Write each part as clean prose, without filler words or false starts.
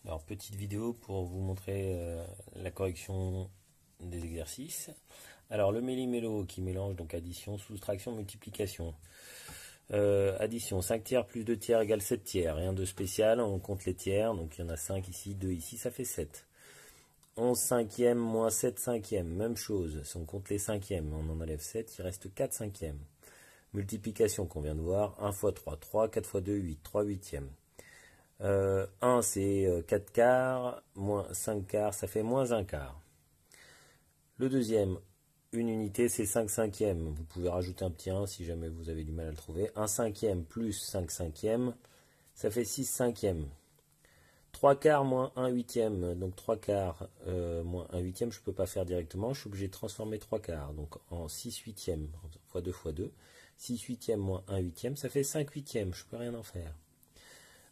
Alors, petite vidéo pour vous montrer la correction des exercices. Alors, le méli-mélo qui mélange donc addition, soustraction, multiplication. Addition, 5 tiers plus 2 tiers égale 7 tiers. Rien de spécial, on compte les tiers. Donc, il y en a 5 ici, 2 ici, ça fait 7. 11 cinquièmes moins 7 cinquièmes, même chose. Si on compte les cinquièmes, on en enlève 7, il reste 4 cinquièmes. Multiplication qu'on vient de voir, 1 fois 3, 3, 4 fois 2, 8, 3 huitièmes. 1 c'est 4 quarts, moins 5 quarts, ça fait moins 1 quart. Le deuxième, une unité, c'est 5 cinquièmes. Vous pouvez rajouter un petit 1 si jamais vous avez du mal à le trouver. 1 cinquième plus 5 cinquièmes, ça fait 6 cinquièmes. 3 quarts moins 1 huitième, donc 3 quarts moins 1 huitième, je ne peux pas faire directement, je suis obligé de transformer 3 quarts, donc en 6 huitièmes, fois 2 fois 2. 6 huitièmes moins 1 huitième, ça fait 5 huitièmes, je ne peux rien en faire.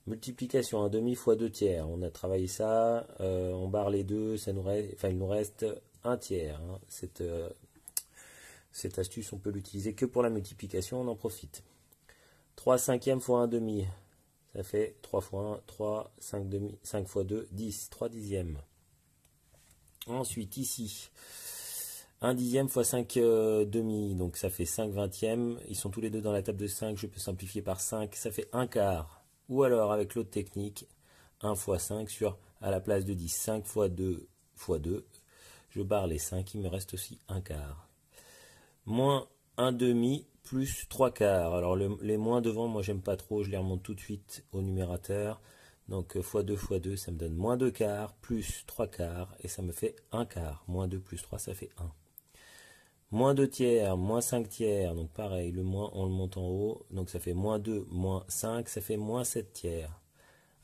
Multiplication 1 demi fois 2 tiers. On a travaillé ça, on barre les deux, ça nous reste, il nous reste 1 tiers. Hein. Cette astuce, on peut l'utiliser que pour la multiplication, on en profite. 3 cinquièmes fois 1 demi, ça fait 3 fois 1, 3, 5 demi, 5 fois 2, 10, 3 dixièmes. Ensuite, ici, 1 dixième fois 5 demi, donc ça fait 5 vingtièmes. Ils sont tous les deux dans la table de 5, je peux simplifier par 5, ça fait 1 quart. Ou alors, avec l'autre technique, 1 fois 5 sur, à la place de 10, 5 fois 2 fois 2, je barre les 5, il me reste aussi 1 quart. Moins 1 demi plus 3 quarts. Alors, les moins devant, moi, j'aime pas trop, je les remonte tout de suite au numérateur. Donc, fois 2 fois 2, ça me donne moins 2 quarts, plus 3 quarts, et ça me fait 1 quart. Moins 2 plus 3, ça fait 1. Moins 2 tiers, moins 5 tiers, donc pareil, le moins on le monte en haut, donc ça fait moins 2, moins 5, ça fait moins 7 tiers.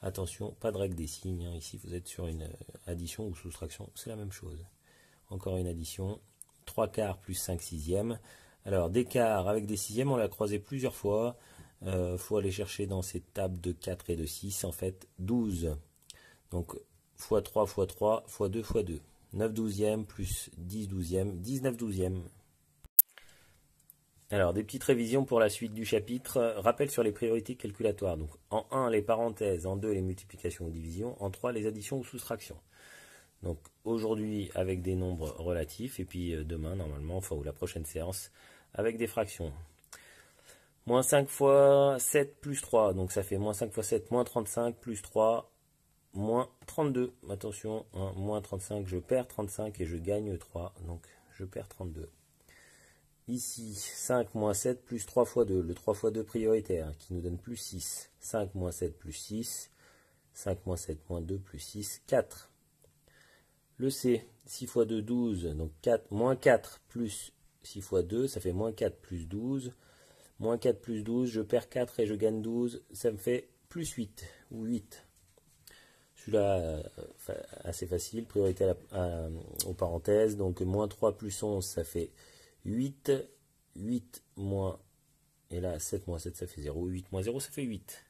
Attention, pas de règle des signes, hein. Ici vous êtes sur une addition ou soustraction, c'est la même chose. Encore une addition, 3 quarts plus 5 sixièmes. Alors des quarts avec des sixièmes, on l'a croisé plusieurs fois, faut aller chercher dans ces tables de 4 et de 6, en fait 12. Donc fois 3 fois 3 fois 2 fois 2. 9 douzièmes plus 10 douzièmes, 19 douzièmes. Alors, des petites révisions pour la suite du chapitre. Rappel sur les priorités calculatoires. Donc, en 1, les parenthèses, en 2, les multiplications ou divisions, en 3, les additions ou soustractions. Donc, aujourd'hui, avec des nombres relatifs, et puis demain, normalement, enfin, ou la prochaine séance, avec des fractions. Moins 5 fois 7 plus 3, donc ça fait moins 5 fois 7, moins 35, plus 3, moins 32. Attention, hein, moins 35, je perds 35 et je gagne 3, donc je perds 32. Ici, 5 moins 7 plus 3 fois 2, le 3 fois 2 prioritaire, qui nous donne plus 6. 5 moins 7 plus 6, 5 moins 7 moins 2 plus 6, 4. Le C, 6 fois 2, 12, donc 4, moins 4 plus 6 fois 2, ça fait moins 4 plus 12. Moins 4 plus 12, je perds 4 et je gagne 12, ça me fait plus 8, ou 8. Celui-là, assez facile, priorité aux parenthèses, donc moins 3 plus 11, ça fait 8, 8 moins, et là 7 moins 7 ça fait 0, 8 moins 0 ça fait 8.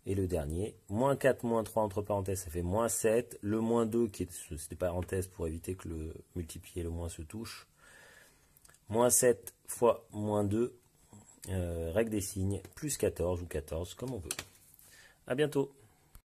Et le dernier, moins 4 moins 3 entre parenthèses ça fait moins 7, le moins 2 qui est des parenthèses pour éviter que le multiplié et le moins se touchent, moins 7 fois moins 2, règle des signes, plus 14 ou 14 comme on veut. A bientôt.